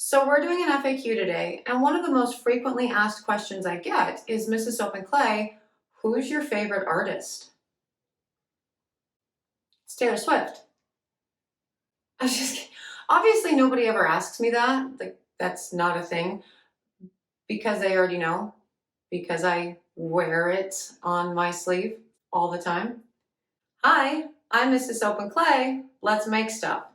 So we're doing an FAQ today, and one of the most frequently asked questions I get is, Mrs. Soap and Clay, who's your favorite artist? It's Taylor Swift. I was just kidding. Obviously nobody ever asks me that. Like, that's not a thing because they already know, because I wear it on my sleeve all the time. Hi, I'm Mrs. Soap and Clay. Let's make stuff.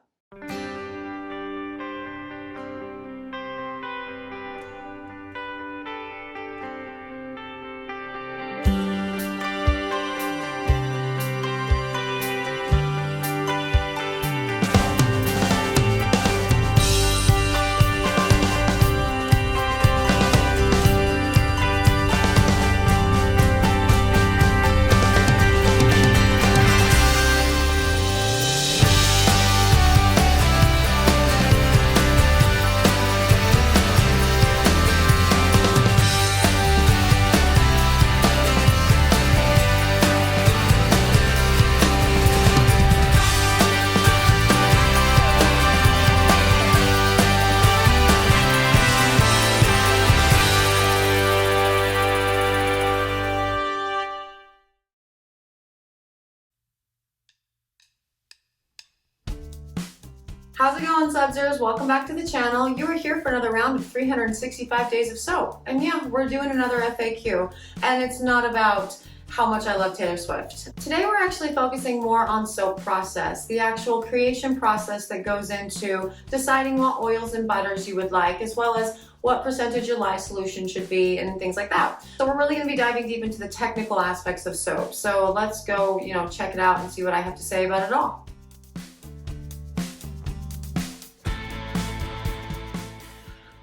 How's it going, Subsers? Welcome back to the channel. You are here for another round of 365 days of soap. And yeah, we're doing another FAQ. And it's not about how much I love Taylor Swift. Today we're actually focusing more on soap process, the actual creation process that goes into deciding what oils and butters you would like, as well as what percentage your lye solution should be and things like that. So we're really going to be diving deep into the technical aspects of soap. So let's go, check it out and see what I have to say about it all.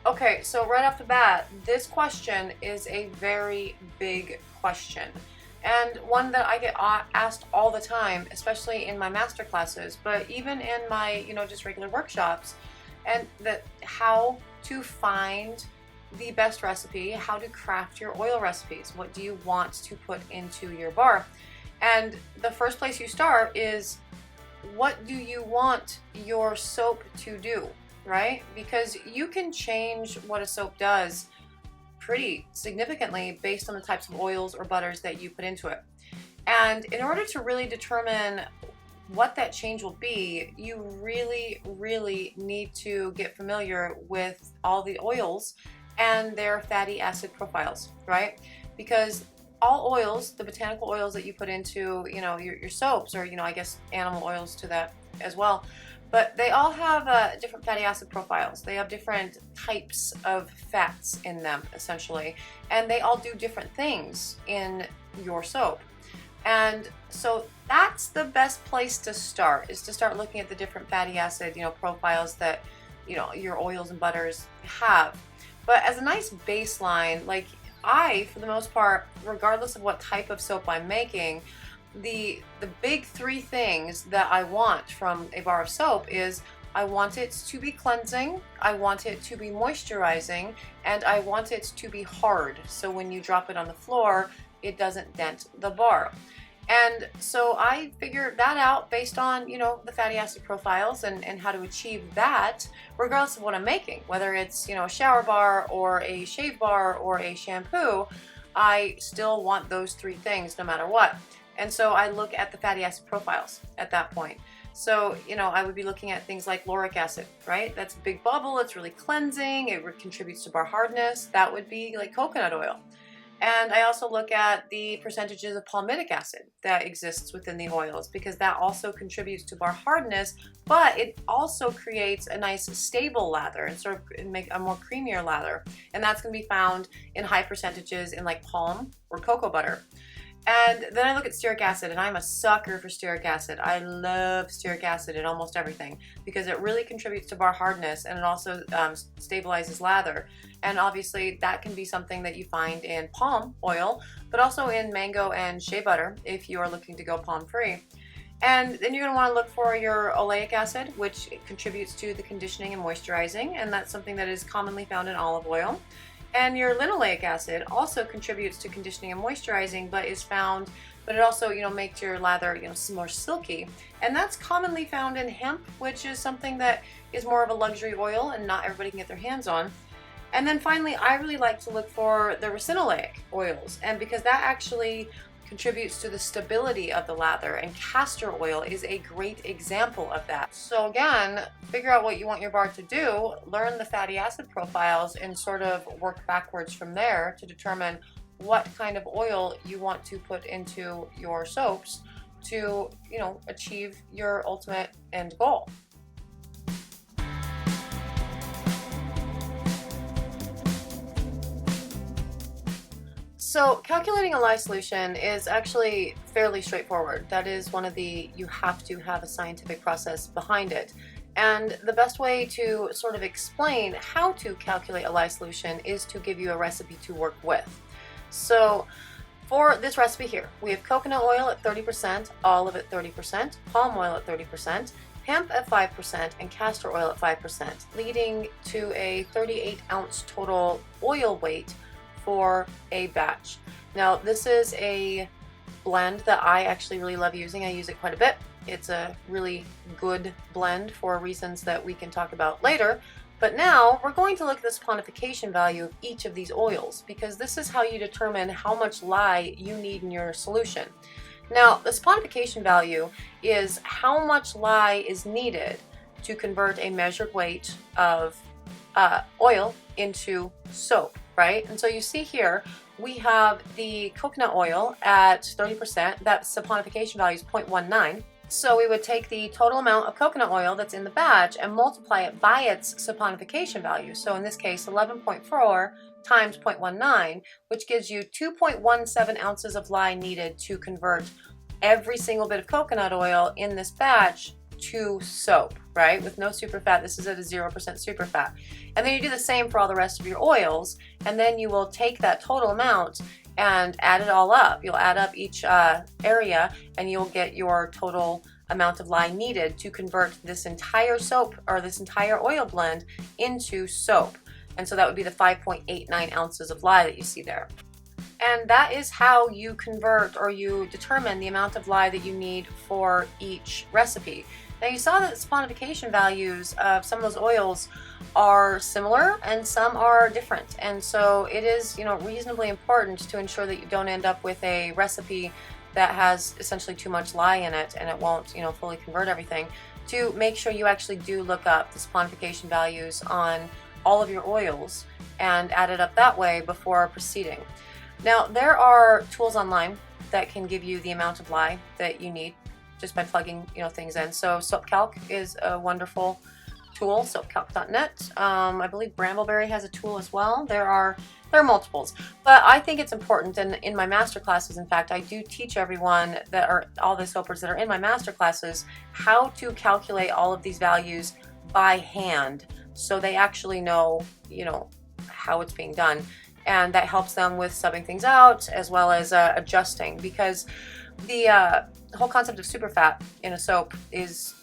Okay, so right off the bat, this question is a very big question, and one that I get asked all the time, especially in my master classes, but even in my, just regular workshops, and that how to find the best recipe, how to craft your oil recipes, what do you want to put into your bar? And the first place you start is, what do you want your soap to do? Right? Because you can change what a soap does pretty significantly based on the types of oils or butters that you put into it. And in order to really determine what that change will be, you really need to get familiar with all the oils and their fatty acid profiles, right? Because all oils, the botanical oils that you put into, your soaps, or, I guess animal oils to that as well, but they all have different fatty acid profiles. They have different types of fats in them, essentially, and they all do different things in your soap. And so that's the best place to start, is to start looking at the different fatty acid, profiles that, your oils and butters have. But as a nice baseline, like, for the most part, regardless of what type of soap I'm making, the big three things that I want from a bar of soap is, I want it to be cleansing, I want it to be moisturizing, and I want it to be hard, so when you drop it on the floor, it doesn't dent the bar. And so I figured that out based on, the fatty acid profiles and how to achieve that, regardless of what I'm making, whether it's, a shower bar or a shave bar or a shampoo. I still want those three things no matter what. And so I look at the fatty acid profiles at that point. So, I would be looking at things like lauric acid, right? That's a big bubble, it's really cleansing, it contributes to bar hardness. That would be like coconut oil. And I also look at the percentages of palmitic acid that exists within the oils, because that also contributes to bar hardness, but it also creates a nice stable lather and sort of make a more creamier lather. And that's going to be found in high percentages in like palm or cocoa butter. And then I look at stearic acid, and I'm a sucker for stearic acid. I love stearic acid in almost everything because it really contributes to bar hardness, and it also stabilizes lather. And obviously that can be something that you find in palm oil, but also in mango and shea butter if you are looking to go palm free. And then you're going to want to look for your oleic acid, which contributes to the conditioning and moisturizing, and that's something that is commonly found in olive oil. And your linoleic acid also contributes to conditioning and moisturizing, but it also, makes your lather, more silky. And that's commonly found in hemp, which is something that is more of a luxury oil and not everybody can get their hands on. And then finally, I really like to look for the ricinoleic oils, and because that actually contributes to the stability of the lather, and castor oil is a great example of that. So again, figure out what you want your bar to do, learn the fatty acid profiles, and sort of work backwards from there to determine what kind of oil you want to put into your soaps to, achieve your ultimate end goal. So calculating a lye solution is actually fairly straightforward. That is one of you have to have a scientific process behind it. And the best way to sort of explain how to calculate a lye solution is to give you a recipe to work with. So for this recipe here, we have coconut oil at 30%, olive at 30%, palm oil at 30%, hemp at 5%, and castor oil at 5%, leading to a 38-ounce total oil weight for a batch. Now this is a blend that I actually really love using. I use it quite a bit. It's a really good blend for reasons that we can talk about later. But now we're going to look at the saponification value of each of these oils, because this is how you determine how much lye you need in your solution. Now the saponification value is how much lye is needed to convert a measured weight of oil into soap, right? And so you see here we have the coconut oil at 30%. That saponification value is 0.19. So we would take the total amount of coconut oil that's in the batch and multiply it by its saponification value. So in this case, 11.4 times 0.19, which gives you 2.17 ounces of lye needed to convert every single bit of coconut oil in this batch to soap, right? With no superfat. This is at a 0% superfat. And then you do the same for all the rest of your oils, and then you will take that total amount and add it all up. You'll add up each area, and you'll get your total amount of lye needed to convert this entire soap or this entire oil blend into soap. And so that would be the 5.89 ounces of lye that you see there. And that is how you convert, or you determine, the amount of lye that you need for each recipe. Now you saw that the saponification values of some of those oils are similar and some are different. And so it is, reasonably important to ensure that you don't end up with a recipe that has essentially too much lye in it and it won't, fully convert everything, to make sure you actually do look up the saponification values on all of your oils and add it up that way before proceeding. Now there are tools online that can give you the amount of lye that you need just by plugging things in. So SoapCalc is a wonderful tool, soapcalc.net. I believe Brambleberry has a tool as well. There are multiples, but I think it's important, and in my master classes, in fact, I do teach everyone all the soapers that are in my master classes how to calculate all of these values by hand, so they actually know how it's being done. And that helps them with subbing things out as well as adjusting, because the whole concept of superfat in a soap is,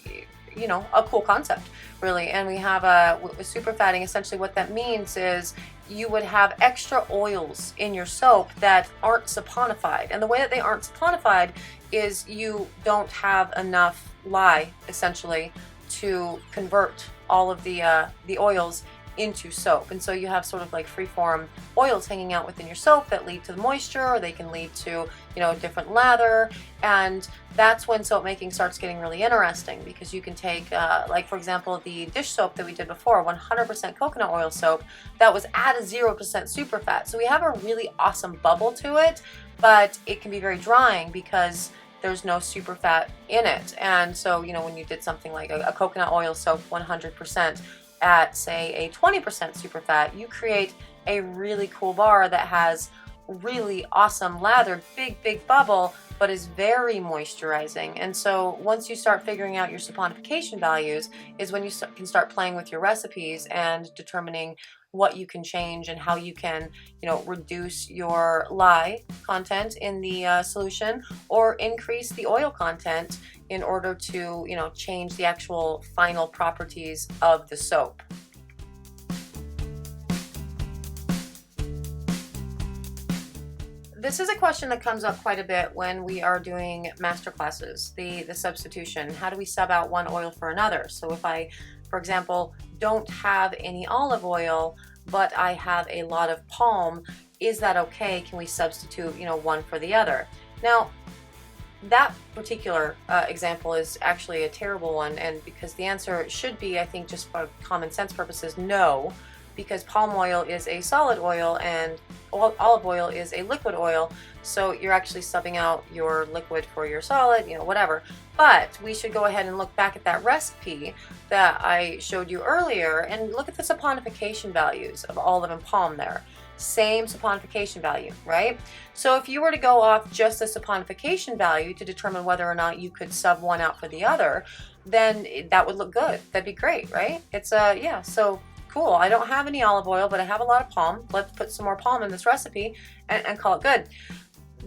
a cool concept, really. And we have with superfatting, essentially what that means is you would have extra oils in your soap that aren't saponified. And the way that they aren't saponified is you don't have enough lye, essentially, to convert all of the oils into soap. And so you have sort of like free-form oils hanging out within your soap that lead to the moisture, or they can lead to different lather. And that's when soap making starts getting really interesting, because you can take like, for example, the dish soap that we did before, 100% coconut oil soap that was at a 0% superfat. So we have a really awesome bubble to it, but it can be very drying because there's no superfat in it. And so when you did something like a coconut oil soap 100% at, say, a 20% superfat, you create a really cool bar that has really awesome lather, big bubble, but is very moisturizing. And so once you start figuring out your saponification values is when you can start playing with your recipes and determining what you can change and how you can, reduce your lye content in the solution, or increase the oil content in order to, change the actual final properties of the soap. this is a question that comes up quite a bit when we are doing master classes, the substitution. How do we sub out one oil for another? So if I, for example, don't have any olive oil, but I have a lot of palm, is that okay? Can we substitute, one for the other? Now, that particular example is actually a terrible one, and because the answer should be, I think, just for common sense purposes, no, because palm oil is a solid oil and olive oil is a liquid oil, so you're actually subbing out your liquid for your solid, whatever. But we should go ahead and look back at that recipe that I showed you earlier and look at the saponification values of olive and palm there. Same saponification value, right? So if you were to go off just the saponification value to determine whether or not you could sub one out for the other, then that would look good. That'd be great, right? It's yeah, so cool. I don't have any olive oil, but I have a lot of palm. Let's put some more palm in this recipe and call it good.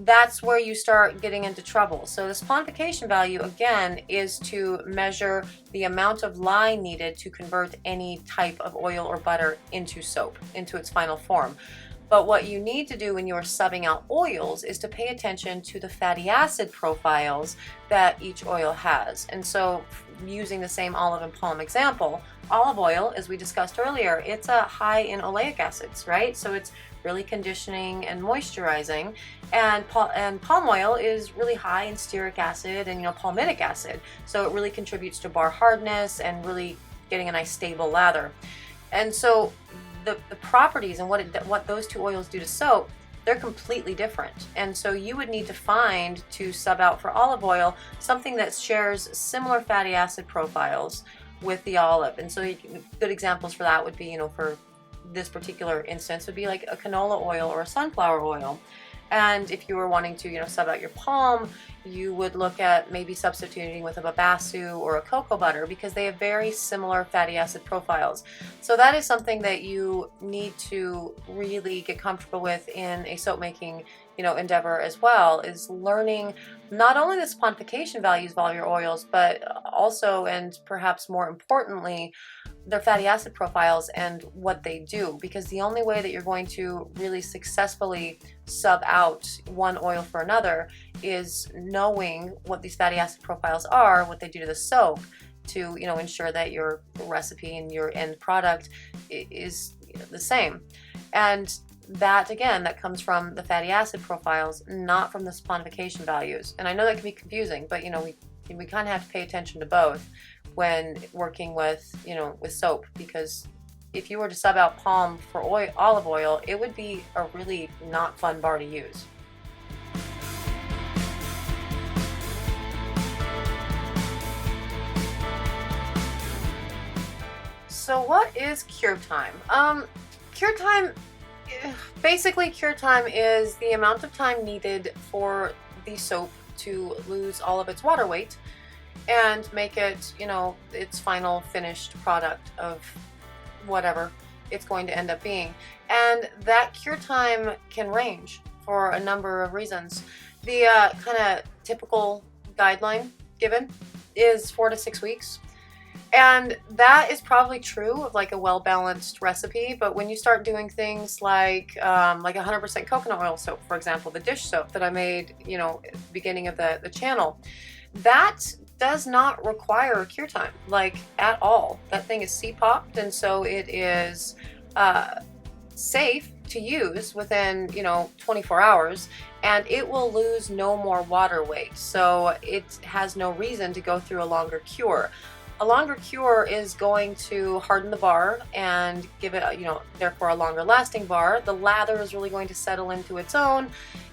That's where you start getting into trouble. So the saponification value, again, is to measure the amount of lye needed to convert any type of oil or butter into soap, into its final form. But what you need to do when you are subbing out oils is to pay attention to the fatty acid profiles that each oil has. And so using the same olive and palm example, olive oil, as we discussed earlier, it's high in oleic acids, right? So it's really conditioning and moisturizing, and palm oil is really high in stearic acid and palmitic acid, so it really contributes to bar hardness and really getting a nice stable lather. And so the properties and what those two oils do to soap, they're completely different. And so you would need to find, to sub out for olive oil, something that shares similar fatty acid profiles with the olive. And so good examples for that would be, for this particular instance, would be like a canola oil or a sunflower oil. And if you were wanting to, sub out your palm, you would look at maybe substituting with a babassu or a cocoa butter, because they have very similar fatty acid profiles. So that is something that you need to really get comfortable with in a soap making, endeavor as well, is learning not only the saponification values of all your oils, but also, and perhaps more importantly, their fatty acid profiles and what they do. Because the only way that you're going to really successfully sub out one oil for another is knowing what these fatty acid profiles are, what they do to the soap, to ensure that your recipe and your end product is the same. And that, again, that comes from the fatty acid profiles, not from the saponification values. And I know that can be confusing, but we kind of have to pay attention to both when working with with soap, because if you were to sub out palm for olive oil, it would be a really not fun bar to use. So what is cure time? Cure time, basically cure time is the amount of time needed for the soap to lose all of its water weight and make it, its final finished product of whatever it's going to end up being. And that cure time can range for a number of reasons. The kind of typical guideline given is 4 to 6 weeks. And that is probably true of like a well-balanced recipe, but when you start doing things like 100% coconut oil soap, for example, the dish soap that I made, at the beginning of the channel, that does not require a cure time, like at all. That thing is C-popped, and so it is safe to use within 24 hours, and it will lose no more water weight, so it has no reason to go through a longer cure. A longer cure is going to harden the bar and give it, therefore a longer lasting bar. The lather is really going to settle into its own,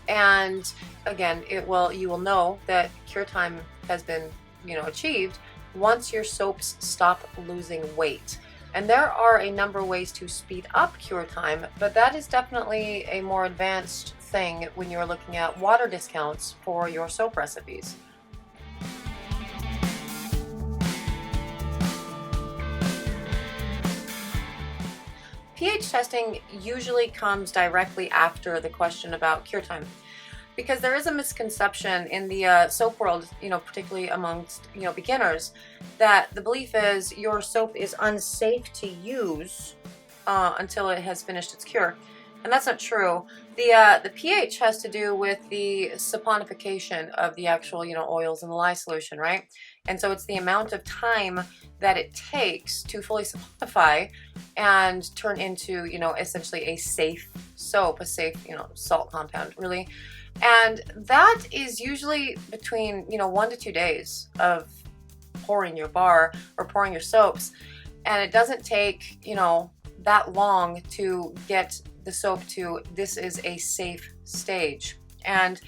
and again, you will know that cure time has been, achieved once your soaps stop losing weight. And there are a number of ways to speed up cure time, but that is definitely a more advanced thing when you're looking at water discounts for your soap recipes. pH testing usually comes directly after the question about cure time, because there is a misconception in the soap world, particularly amongst beginners, that the belief is your soap is unsafe to use until it has finished its cure. and that's not true. The pH has to do with the saponification of the actual, oils in the lye solution, right? And so it's the amount of time that it takes to fully saponify and turn into, essentially a safe soap, a safe, salt compound, really. And that is usually between, 1 to 2 days of pouring your bar or pouring your soaps. And it doesn't take, that long to get the soap to this is a safe stage. And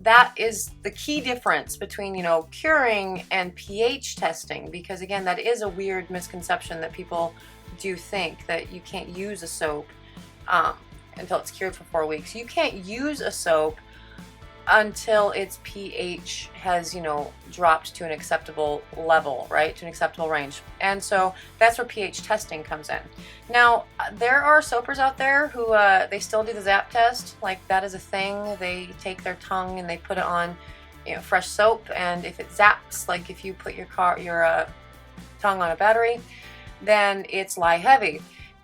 that is the key difference between, curing and pH testing, because again, that is a weird misconception that people do think that you can't use a soap until it's cured for 4 weeks. You can't use a soap until its pH has, dropped to an acceptable level, right? To an acceptable range. And so that's where pH testing comes in. Now, there are soapers out there who, they still do the zap test. Like, that is a thing. They take their tongue and they put it on, fresh soap. And if it zaps, like if you put your tongue on a battery, then it's lye heavy.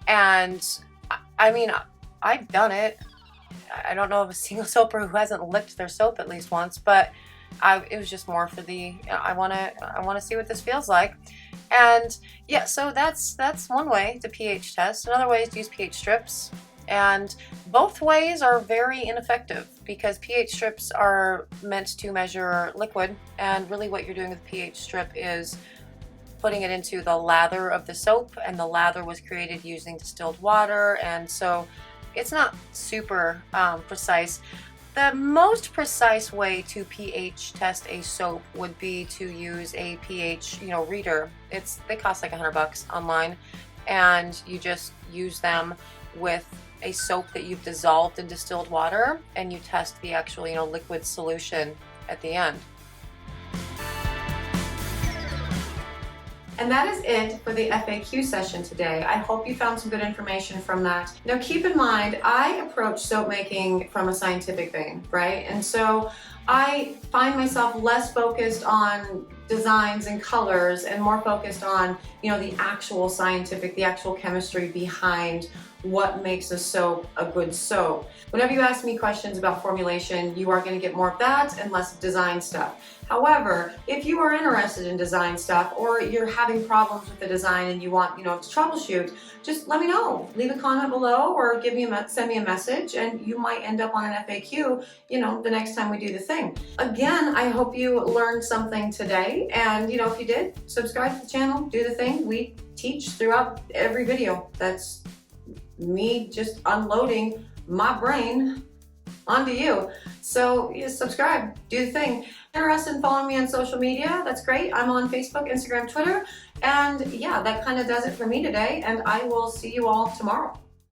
And I mean, I've done it. I don't know of a single soaper who hasn't licked their soap at least once, but it was just more for the, I want to see what this feels like. And yeah, so that's one way to pH test. Another way is to use pH strips, and both ways are very ineffective because pH strips are meant to measure liquid, and really what you're doing with pH strip is putting it into the lather of the soap, and the lather was created using distilled water, and so it's not super precise. The most precise way to pH test a soap would be to use a pH, reader. They cost like $100 online, and you just use them with a soap that you've dissolved in distilled water, and you test the actual, liquid solution at the end. And that is it for the FAQ session today. I hope you found some good information from that. Now keep in mind, I approach soap making from a scientific vein, right? And so I find myself less focused on designs and colors and more focused on, the actual scientific, the actual chemistry behind what makes a soap a good soap. Whenever you ask me questions about formulation, you are going to get more of that and less design stuff. However, if you are interested in design stuff, or you're having problems with the design and you want, to troubleshoot, just let me know. Leave a comment below or send me a message, and you might end up on an FAQ, the next time we do the thing. Again, I hope you learned something today, and if you did, subscribe to the channel, do the thing. We teach throughout every video. That's me just unloading my brain onto you. So subscribe, do the thing. Interested in following me on social media? That's great. I'm on Facebook, Instagram, Twitter, and yeah, that kind of does it for me today, and I will see you all tomorrow.